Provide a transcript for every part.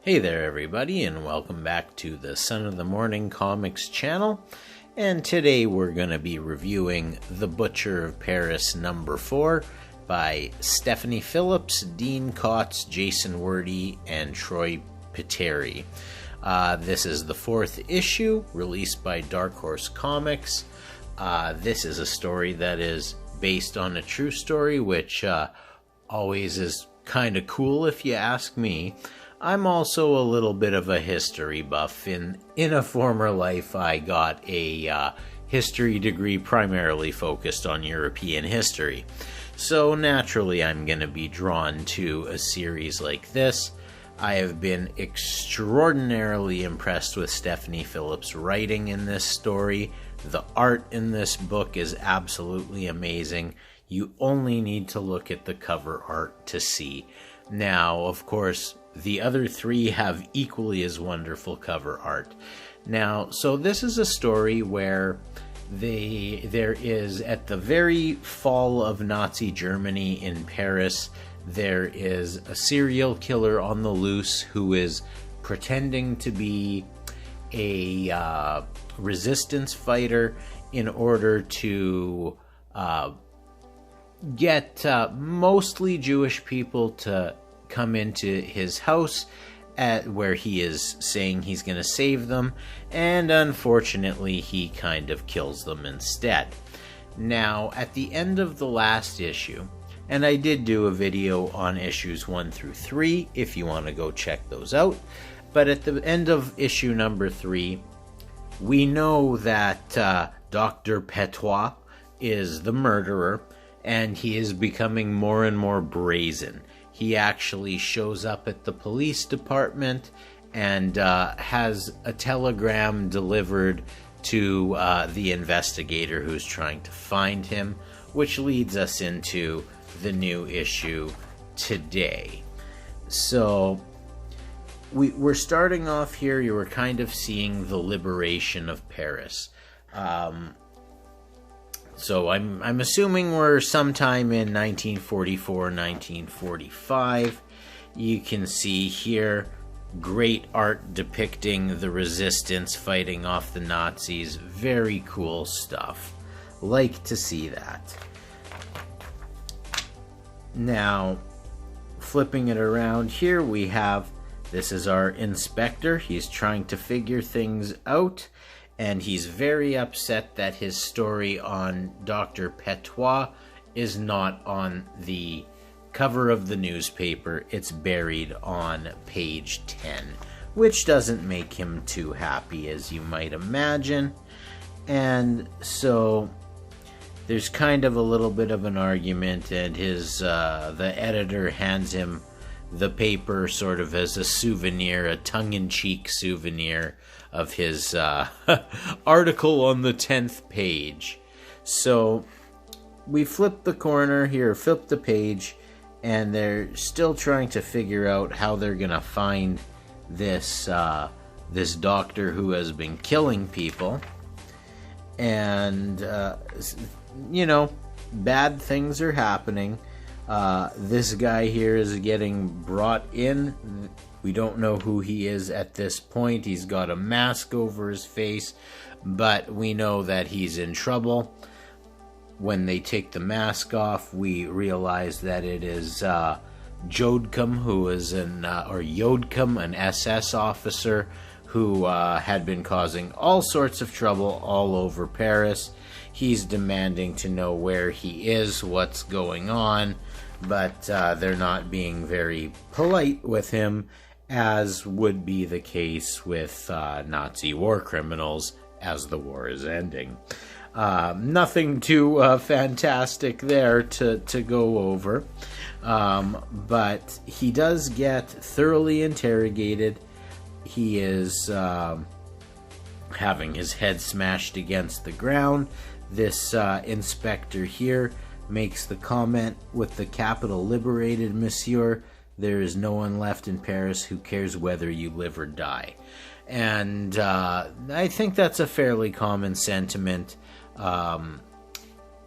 Hey there everybody, and welcome back to the Son of the Morning Comics channel. And today we're going to be reviewing The Butcher of Paris #4 by Stephanie Phillips, Dean Kotz, Jason Wordie, and Troy Peteri. This is the 4th issue, released by Dark Horse Comics. This is a story that is based on a true story, which always is kind of cool if you ask me. I'm also a little bit of a history buff. In a former life, I got a history degree primarily focused on European history. So naturally, I'm going to be drawn to a series like this. I have been extraordinarily impressed with Stephanie Phillips' writing in this story. The art in this book is absolutely amazing. You only need to look at the cover art to see. Now, of course, the other 3 have equally as wonderful cover art. Now, so this is a story where there is, at the very fall of Nazi Germany in Paris, there is a serial killer on the loose who is pretending to be a resistance fighter in order to get mostly Jewish people to come into his house where he is saying he's going to save them, and unfortunately he kind of kills them instead. Now, at the end of the last issue, and I did do a video on issues 1 through 3 if you want to go check those out, but at the end of issue number 3, we know that Dr. Petois is the murderer, and he is becoming more and more brazen. He actually shows up at the police department and has a telegram delivered to the investigator who's trying to find him, which leads us into the new issue today. So we're starting off here. You were kind of seeing the liberation of Paris. So I'm assuming we're sometime in 1944, 1945. You can see here great art depicting the resistance fighting off the Nazis. Very cool stuff. Like to see that. Now, flipping it around here, we have, this is our inspector. He's trying to figure things out. And he's very upset that his story on Dr. Petois is not on the cover of the newspaper. It's buried on page 10, which doesn't make him too happy, as you might imagine. And so there's kind of a little bit of an argument, and the editor hands him the paper sort of as a souvenir, a tongue-in-cheek souvenir of his article on the 10th page. So we flip the corner here, flip the page, and they're still trying to figure out how they're gonna find this this doctor who has been killing people. And you know, bad things are happening. This guy here is getting brought in. We don't know who he is at this point. He's got a mask over his face, but we know that he's in trouble. When they take the mask off, we realize that it is Jodcum, who is Jodcum, an SS officer who had been causing all sorts of trouble all over Paris. He's demanding to know where he is, what's going on, but they're not being very polite with him, as would be the case with Nazi war criminals as the war is ending. Nothing too fantastic there to go over, but he does get thoroughly interrogated. He is having his head smashed against the ground. This inspector here makes the comment, "With the capital liberated, monsieur, there is no one left in Paris who cares whether you live or die." And I think that's a fairly common sentiment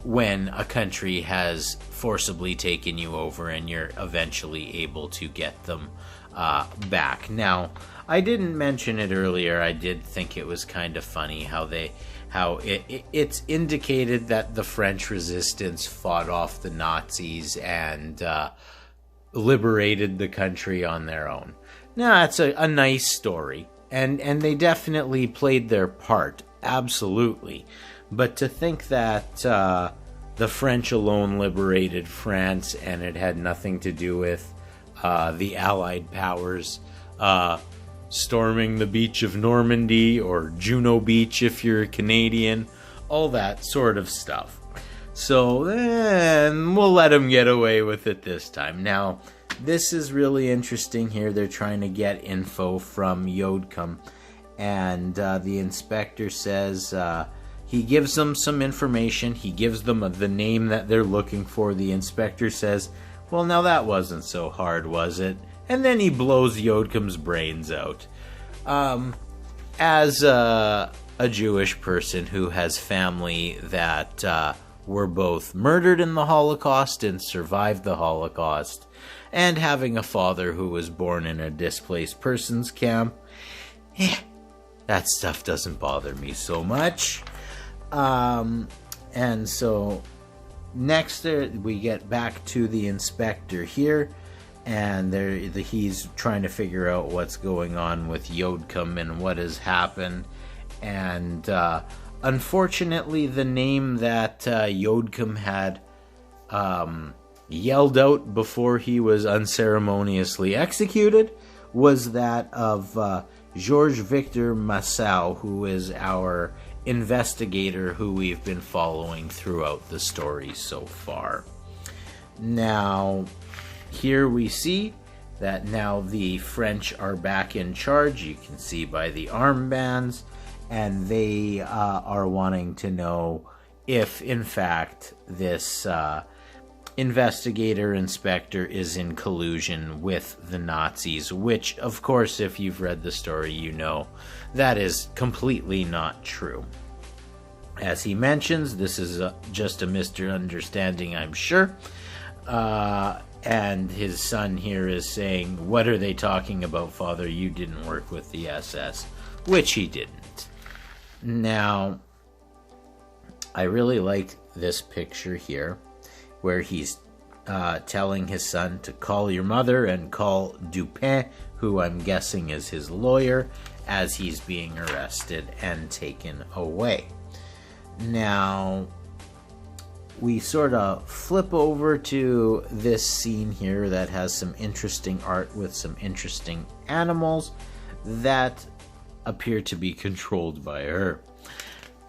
when a country has forcibly taken you over and you're eventually able to get them back. Now, I didn't mention it earlier. I did think it was kind of funny how it's indicated that the French resistance fought off the Nazis and liberated the country on their own. Now, that's a nice story, and they definitely played their part, absolutely. But to think that the French alone liberated France and it had nothing to do with the Allied powers storming the beach of Normandy or Juno Beach if you're Canadian, all that sort of stuff. So then we'll let them get away with it this time. Now, this is really interesting here. They're trying to get info from Yodcum, and the inspector says he gives them some information. He gives them the name that they're looking for. The inspector says, well, now that wasn't so hard, was it? And then he blows Yodcum's brains out. As a Jewish person who has family that were both murdered in the Holocaust and survived the Holocaust, and having a father who was born in a displaced persons camp, that stuff doesn't bother me so much. And so next we get back to the inspector here, and he's trying to figure out what's going on with Yodcum and what has happened. And unfortunately, the name that Yodcum had yelled out before he was unceremoniously executed was that of Georges Victor Massau, who is our investigator who we've been following throughout the story so far. Now, here we see that now the French are back in charge. You can see by the armbands, and they are wanting to know if, in fact, this inspector is in collusion with the Nazis, which, of course, if you've read the story, you know that is completely not true. As he mentions, this is just a misunderstanding, I'm sure. And his son here is saying, what are they talking about, Father? You didn't work with the SS, which he didn't. Now, I really liked this picture here, where he's telling his son to call your mother and call Dupin, who I'm guessing is his lawyer, as he's being arrested and taken away. Now, we sort of flip over to this scene here that has some interesting art with some interesting animals that appear to be controlled by her.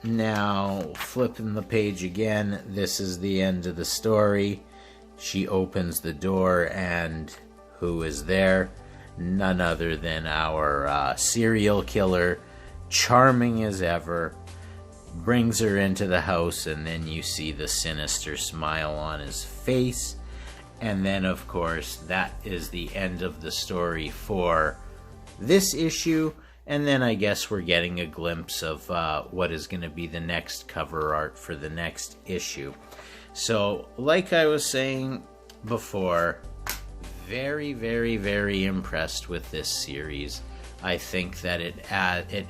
Now, flipping the page again, this is the end of the story. She opens the door, and who is there? None other than our serial killer, charming as ever, brings her into the house, and then you see the sinister smile on his face. And then, of course, that is the end of the story for this issue. And then I guess we're getting a glimpse of what is going to be the next cover art for the next issue. So, like I was saying before, very, very, very impressed with this series. I think that it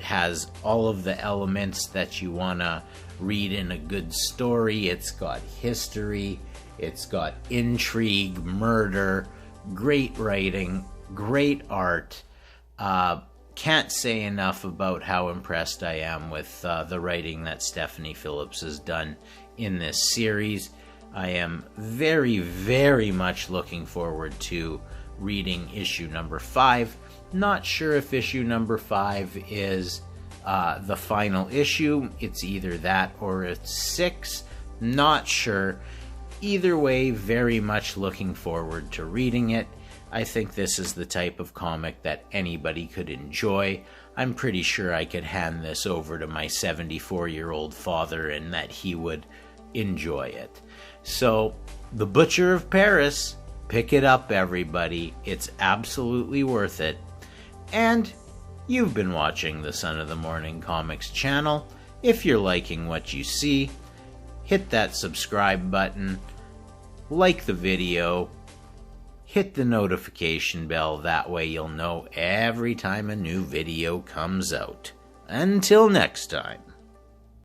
has all of the elements that you want to read in a good story. It's got history, it's got intrigue, murder, great writing, great art. Can't say enough about how impressed I am with the writing that Stephanie Phillips has done in this series. I am very, very much looking forward to reading issue number 5. Not sure if issue number 5 is the final issue. It's either that or it's 6. Not sure. Either way, very much looking forward to reading it. I think this is the type of comic that anybody could enjoy. I'm pretty sure I could hand this over to my 74-year-old father and that he would enjoy it. So, The Butcher of Paris, pick it up, everybody. It's absolutely worth it. And you've been watching the Son of the Morning Comics channel. If you're liking what you see, hit that subscribe button, like the video, hit the notification bell. That way you'll know every time a new video comes out. Until next time.